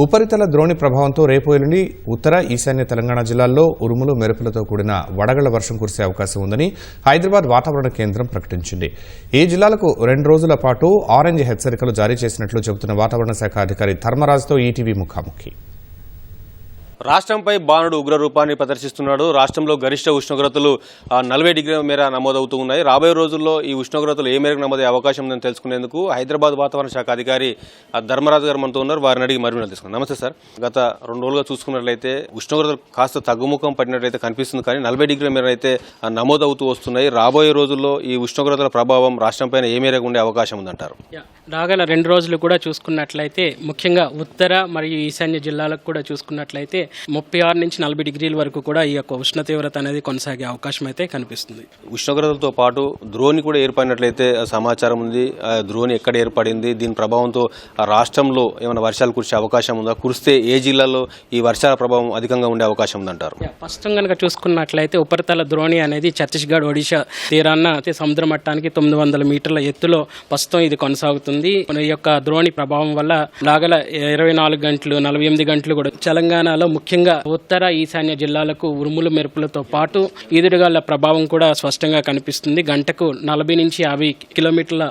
ఉపరితల ద్రోణి ప్రభావంతో రేపు ఎల్లుండి ఉత్తర ఈశాన్య తెలంగాణ జిల్లాల్లో ఉరుములు మెరుపులతో కూడిన వడగళ్ల వర్షం కురిసే అవకాశం ఉందని హైదరాబాద్ వాతావరణ కేంద్రం ప్రకటించింది. ఈ జిల్లాలకు 2 రోజుల పాటు ఆరెంజ్ హెచ్చరికలు జారీ చేసినట్లు చెబుతున్న వాతావరణ శాఖ అధికారి ధర్మరాజుతో ఈటీవీ ముఖాముఖి. రాష్ట్రంపై బాణుడు ఉగ్ర రూపాన్ని ప్రదర్శిస్తున్నాడు. రాష్ట్రంలో గరిష్ట ఉష్ణోగ్రతలు 40 డిగ్రీల మేర నమోదవుతూ ఉన్నాయి. రాబోయే రోజుల్లో ఈ ఉష్ణోగ్రతలు ఏ మేరకు నమోదయ్యే అవకాశం ఉందని తెలుసుకునేందుకు హైదరాబాద్ వాతావరణ శాఖ అధికారి ధర్మరాజు గారు మనతో ఉన్నారు. వారిని అడిగి మరిన్ని తెలుసుకున్నాం. నమస్తే సార్. గత 2 రోజులుగా చూసుకున్నట్లయితే ఉష్ణోగ్రతలు కాస్త తగ్గుముఖం పడినట్లయితే కనిపిస్తుంది, కానీ 40 డిగ్రీల మేర అయితే నమోదవుతూ వస్తున్నాయి. రాబోయే రోజుల్లో ఈ ఉష్ణోగ్రతల ప్రభావం రాష్ట్రంపై ఏ మేరకు ఉండే అవకాశం ఉందంటారు? రాగల 2 రోజులు కూడా చూసుకున్నట్లయితే ముఖ్యంగా ఉత్తర మరియు ఈశాన్య జిల్లాలకు కూడా చూసుకున్నట్లయితే 36 నుంచి 40 డిగ్రీల వరకు కూడా ఈ యొక్క ఉష్ణ తీవ్రత అనేది కొనసాగే అవకాశం అయితే కనిపిస్తుంది. ఉష్ణోగ్రతలతో పాటు ద్రోణి కూడా ఏర్పడినట్లయితే సమాచారం ఉంది. ద్రోణి ఎక్కడ ఏర్పడింది, దీని ప్రభావంతో రాష్ట్రంలో ఏమైనా వర్షాలు కురిసే అవకాశం ఉందా? కురిస్తే ఏ జిల్లాలో ఈ వర్షాల ప్రభావం అధికంగా ఉండే అవకాశం ఉందంటారు? ప్రస్తుతం కనుక చూసుకున్నట్లయితే ఉపరితల ద్రోణి అనేది ఛత్తీస్గఢ్, ఒడిశా తీరాన సముద్ర మట్టానికి 900 మీటర్ల ఎత్తులో ప్రస్తుతం ఇది కొనసాగుతుంది. ఈ యొక్క ద్రోణి ప్రభావం వల్ల రాగల 24 గంటలు 48 గంటలు కూడా తెలంగాణలో ముఖ్యంగా ఉత్తర ఈశాన్య జిల్లాలకు ఉరుములు మెరుపులతో పాటు ఈదురుగాళ్ల ప్రభావం కూడా స్పష్టంగా కనిపిస్తుంది. గంటకు 40 నుంచి 50 కిలోమీటర్ల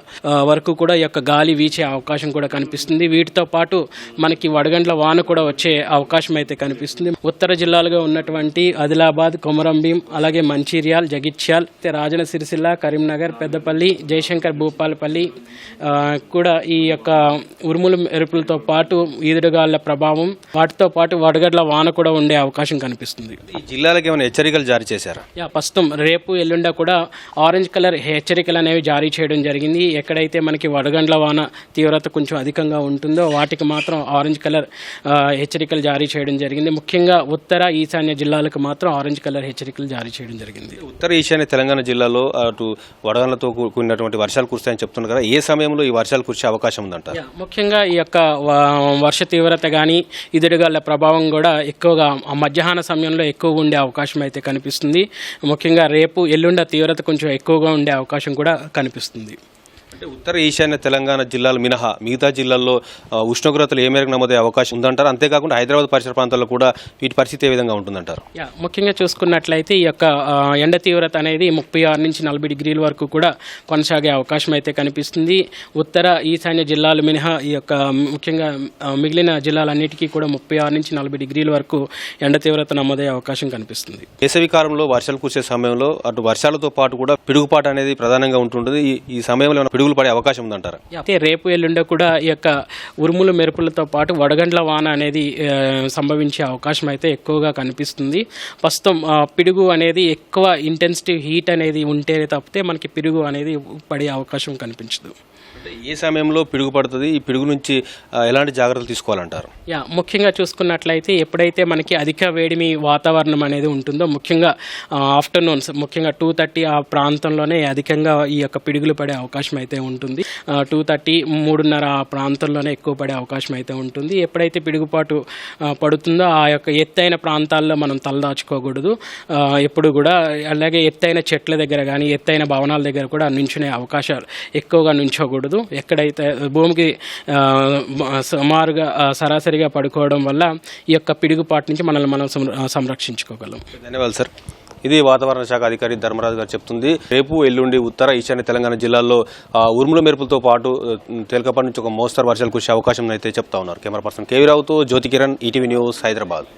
వరకు కూడా ఈ యొక్క గాలి వీచే అవకాశం కూడా కనిపిస్తుంది. వీటితో పాటు మనకి వడగండ్ల వాన కూడా వచ్చే అవకాశం అయితే కనిపిస్తుంది. ఉత్తర జిల్లాలుగా ఉన్నటువంటి ఆదిలాబాద్, కొమరంభీం, అలాగే మంచిర్యాల్, జగిత్యాల్, రాజన సిరిసిల్ల, కరీంనగర్, పెద్దపల్లి, జయశంకర్, భూపాలపల్లి కూడా ఈ యొక్క ఉరుములు మెరుపులతో పాటు ఈదురుగాళ్ల ప్రభావం, వాటితో పాటు వడగడ్ల వాన కూడా ఉండే అవకాశం కనిపిస్తుంది. ఈ జిల్లాలకు ఏమైనా హెచ్చరికలు జారీ చేశారా? ప్రస్తుతం రేపు ఎల్లుండ కూడా ఆరెంజ్ కలర్ హెచ్చరికలు అనేవి జారీ చేయడం జరిగింది. ఎక్కడైతే మనకి వడగండ్ల వాన తీవ్రత కొంచెం అధికంగా ఉంటుందో వాటికి మాత్రం ఆరెంజ్ కలర్ హెచ్చరికలు జారీ చేయడం జరిగింది. ముఖ్యంగా ఉత్తర ఈశాన్య జిల్లాలకు మాత్రం ఆరెంజ్ కలర్ హెచ్చరికలు జారీ చేయడం జరిగింది. ఉత్తర ఈశాన్య తెలంగాణ జిల్లాలో అటు వడగండ్లతో కూడినటువంటి వర్షాలు కురుస్తాయని చెప్తున్నారు కదా, ఏ సమయంలో ఈ వర్షాలు కురిసే అవకాశం ఉందంటారు? ముఖ్యంగా ఈ యొక్క వర్ష తీవ్రత కానీ ఈదురుగాళ్ల ప్రభావం కూడా ఎక్కువగా మధ్యాహ్న సమయంలో ఎక్కువగా ఉండే అవకాశం అయితే కనిపిస్తుంది. ముఖ్యంగా రేపు ఎల్లుండ తీవ్రత కొంచెం ఎక్కువగా ఉండే అవకాశం కూడా కనిపిస్తుంది. అంటే ఉత్తర ఈశాన్య తెలంగాణ జిల్లాలు మినహా మిగతా జిల్లాల్లో ఉష్ణోగ్రతలు ఏ మేరకు నమోదయ్యే అవకాశం ఉందంటారు? అంతేకాకుండా హైదరాబాద్ పరిసర ప్రాంతాల్లో కూడా వీటి పరిస్థితి ఏ విధంగా ఉంటుందంటారు? ముఖ్యంగా చూసుకున్నట్లయితే ఈ యొక్క ఎండ తీవ్రత అనేది 36 నుంచి 40 డిగ్రీల వరకు కూడా కొనసాగే అవకాశం అయితే కనిపిస్తుంది. ఉత్తర ఈశాన్య జిల్లాలు మినహా ఈ యొక్క ముఖ్యంగా మిగిలిన జిల్లాలన్నిటికీ కూడా 36 నుంచి 40 డిగ్రీల వరకు ఎండ తీవ్రత నమోదయ్యే అవకాశం కనిపిస్తుంది. వేసవి కాలంలో వర్షాలు కురిసే సమయంలో అటు వర్షాలతో పాటు కూడా పిడుగుపాటు అనేది ప్రధానంగా ఉంటుంటుంది. ఈ సమయంలో పడే అవకాశం ఉందంటారు? అయితే రేపు ఎల్లుండ కూడా ఈ యొక్క ఉరుములు మెరుపులతో పాటు వడగండ్ల వాన అనేది సంభవించే అవకాశం అయితే ఎక్కువగా కనిపిస్తుంది. ప్రస్తుతం పిడుగు అనేది ఎక్కువ ఇంటెన్సిటీ హీట్ అనేది ఉంటే తప్పితే మనకి పిడుగు అనేది పడే అవకాశం కనిపించదు. ఏ సమయంలో పిడుగు పడుతుంది? ఈ పిడుగు నుంచి ఎలాంటి జాగ్రత్తలు తీసుకోవాలంటారు? ముఖ్యంగా చూసుకున్నట్లయితే ఎప్పుడైతే మనకి అధిక వేడిమి వాతావరణం అనేది ఉంటుందో, ముఖ్యంగా ఆఫ్టర్నూన్స్ ముఖ్యంగా 2:30 ఆ ప్రాంతంలోనే అధికంగా ఈ యొక్క పిడుగులు పడే అవకాశం అయితే ఉంటుంది. 2:30, 3:30 ఆ ప్రాంతంలోనే ఎక్కువ పడే అవకాశం అయితే ఉంటుంది. ఎప్పుడైతే పిడుగుపాటు పడుతుందో ఆ యొక్క ఎత్తైన ప్రాంతాల్లో మనం తలదాచుకోకూడదు ఎప్పుడు కూడా. అలాగే ఎత్తైన చెట్ల దగ్గర కానీ ఎత్తైన భవనాల దగ్గర కూడా నించునే అవకాశాలు ఎక్కువగా నించోకూడదు. ఎక్కడైతే భూమికి సుమారుగా సరాసరిగా పడుకోవడం వల్ల ఈ యొక్క పిడుగుపాటు నుంచి మనల్ని మనం సంరక్షించుకోగలం. ధన్యవాదాలు సార్. ఇది వాతావరణ శాఖ అధికారి ధర్మరాజు గారు చెప్తుంది. రేపు ఎల్లుండి ఉత్తర ఈశాన్య తెలంగాణ జిల్లాల్లో ఉరుముల మెరుపులతో పాటు తేలికపాటి నుంచి ఒక మోస్తరు వర్షాలు కురిసే అవకాశం అయితే చెప్తా ఉన్నారు. కెమెరా పర్సన్ కేవీ రావుతో జ్యోతి కిరణ్, ఈటీవీ న్యూస్, హైదరాబాద్.